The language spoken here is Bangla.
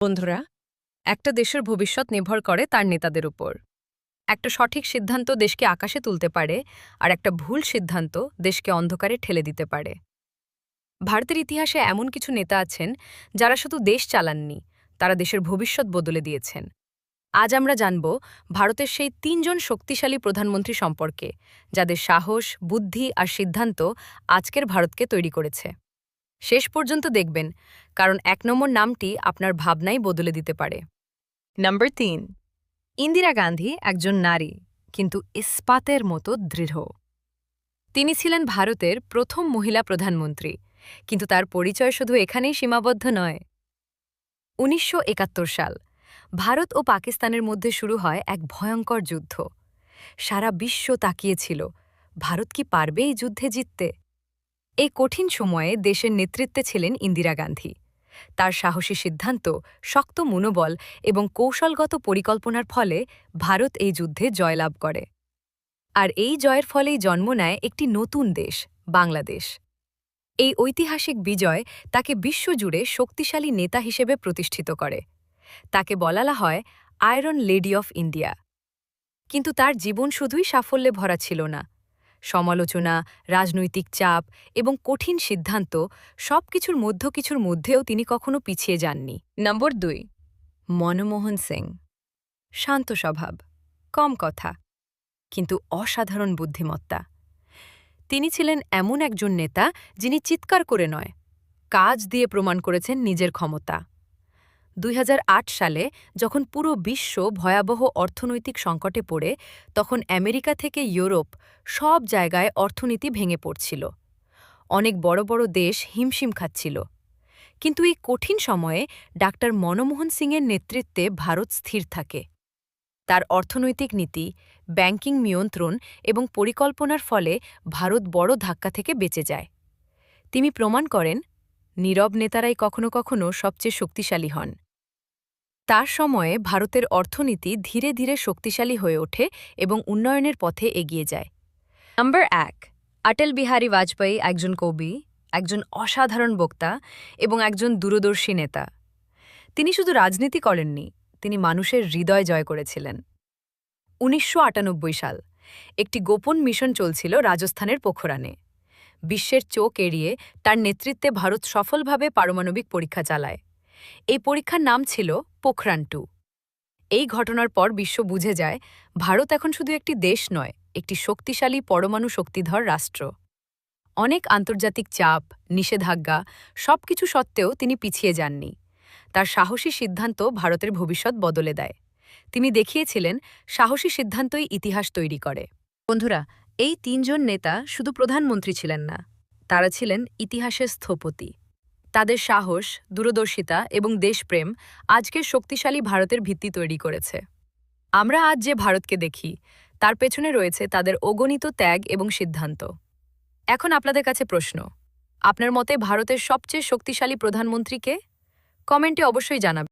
বন্ধুরা, একটা দেশের ভবিষ্যৎ নির্ভর করে তার নেতাদের উপর। একটা সঠিক সিদ্ধান্ত দেশকে আকাশে তুলতে পারে, আর একটা ভুল সিদ্ধান্ত দেশকে অন্ধকারে ঠেলে দিতে পারে। ভারতের ইতিহাসে এমন কিছু নেতা আছেন যারা শুধু দেশ চালাননি, তারা দেশের ভবিষ্যৎ বদলে দিয়েছেন। আজ আমরা জানব ভারতের সেই ৩ জন শক্তিশালী প্রধানমন্ত্রী সম্পর্কে, যাদের সাহস, বুদ্ধি আর সিদ্ধান্ত আজকের ভারতকে তৈরি করেছে। শেষ পর্যন্ত দেখবেন, কারণ ১ নম্বর নামটি আপনার ভাবনাই বদলে দিতে পারে। নম্বর ৩, ইন্দিরা গান্ধী একজন নারী, কিন্তু ইস্পাতের মতো দৃঢ়। তিনি ছিলেন ভারতের প্রথম মহিলা প্রধানমন্ত্রী, কিন্তু তার পরিচয় শুধু এখানেই সীমাবদ্ধ নয়। ১৯৭১ সাল ভারত ও পাকিস্তানের মধ্যে শুরু হয় এক ভয়ঙ্কর যুদ্ধ। সারা বিশ্ব তাকিয়েছিল, ভারত কি পারবে এই যুদ্ধে জিততে? এই কঠিন সময়ে দেশের নেতৃত্বে ছিলেন ইন্দিরা গান্ধী। তার সাহসী সিদ্ধান্ত, শক্ত মনোবল এবং কৌশলগত পরিকল্পনার ফলে ভারত এই যুদ্ধে জয়লাভ করে। আর এই জয়ের ফলেই জন্ম নেয় একটি নতুন দেশ, বাংলাদেশ। এই ঐতিহাসিক বিজয় তাকে বিশ্বজুড়ে শক্তিশালী নেতা হিসেবে প্রতিষ্ঠিত করে। তাকে বলা হয় আয়রন লেডি অফ ইন্ডিয়া। কিন্তু তার জীবন শুধুই সাফল্যে ভরা ছিল না। সমালোচনা, রাজনৈতিক চাপ এবং কঠিন সিদ্ধান্ত, সবকিছুর মধ্যেও তিনি কখনো পিছিয়ে যাননি। নম্বর ২, মনমোহন সিং। শান্ত স্বভাব, কম কথা, কিন্তু অসাধারণ বুদ্ধিমত্তা। তিনি ছিলেন এমন একজন নেতা যিনি চিৎকার করে নয়, কাজ দিয়ে প্রমাণ করেছেন নিজের ক্ষমতা। ২০০৮ সালে যখন পুরো বিশ্ব ভয়াবহ অর্থনৈতিক সংকটে পড়ে, তখন আমেরিকা থেকে ইউরোপ সব জায়গায় অর্থনীতি ভেঙে পড়ছিল। অনেক বড় বড় দেশ হিমশিম খাচ্ছিল। কিন্তু এই কঠিন সময়ে ডাক্তার মনমোহন সিংয়ের নেতৃত্বে ভারত স্থির থাকে। তার অর্থনৈতিক নীতি, ব্যাংকিং নিয়ন্ত্রণ এবং পরিকল্পনার ফলে ভারত বড় ধাক্কা থেকে বেঁচে যায়। তিনি প্রমাণ করেন, নীরব নেতারাই কখনো কখনো সবচেয়ে শক্তিশালী হন। তার সময়ে ভারতের অর্থনীতি ধীরে ধীরে শক্তিশালী হয়ে ওঠে এবং উন্নয়নের পথে এগিয়ে যায়। নম্বর ১, অটল বিহারী বাজপেয়ী একজন কবি, একজন অসাধারণ বক্তা এবং একজন দূরদর্শী নেতা। তিনি শুধু রাজনীতি করেননি, তিনি মানুষের হৃদয় জয় করেছিলেন। ১৯৯৮ সাল একটি গোপন মিশন চলছিল রাজস্থানের পোখরানে। বিশ্বের চোখ এড়িয়ে তার নেতৃত্বে ভারত সফলভাবে পারমাণবিক পরীক্ষা চালায়। এই পরীক্ষার নাম ছিল পোখরান-2। এই ঘটনার পর বিশ্ব বুঝে যায়, ভারত এখন শুধু একটি দেশ নয়, একটি শক্তিশালী পরমাণু শক্তিধর রাষ্ট্র। অনেক আন্তর্জাতিক চাপ, নিষেধাজ্ঞা, সবকিছু সত্ত্বেও তিনি পিছিয়ে যাননি। তার সাহসী সিদ্ধান্ত ভারতের ভবিষ্যৎ বদলে দেয়। তিনি দেখিয়েছিলেন, সাহসী সিদ্ধান্তই ইতিহাস তৈরি করে। বন্ধুরা, এই ৩ জন নেতা শুধু প্রধানমন্ত্রী ছিলেন না, তারা ছিলেন ইতিহাসের স্থপতি। তাদের সাহস, দূরদর্শিতা এবং দেশপ্রেম আজকের শক্তিশালী ভারতের ভিত্তি তৈরি করেছে। আমরা আজ যে ভারতকে দেখি, তার পেছনে রয়েছে তাদের অগণিত ত্যাগ এবং সিদ্ধান্ত। এখন আপনাদের কাছে প্রশ্ন, আপনার মতে ভারতের সবচেয়ে শক্তিশালী প্রধানমন্ত্রী কে? কমেন্টে অবশ্যই জানাবেন।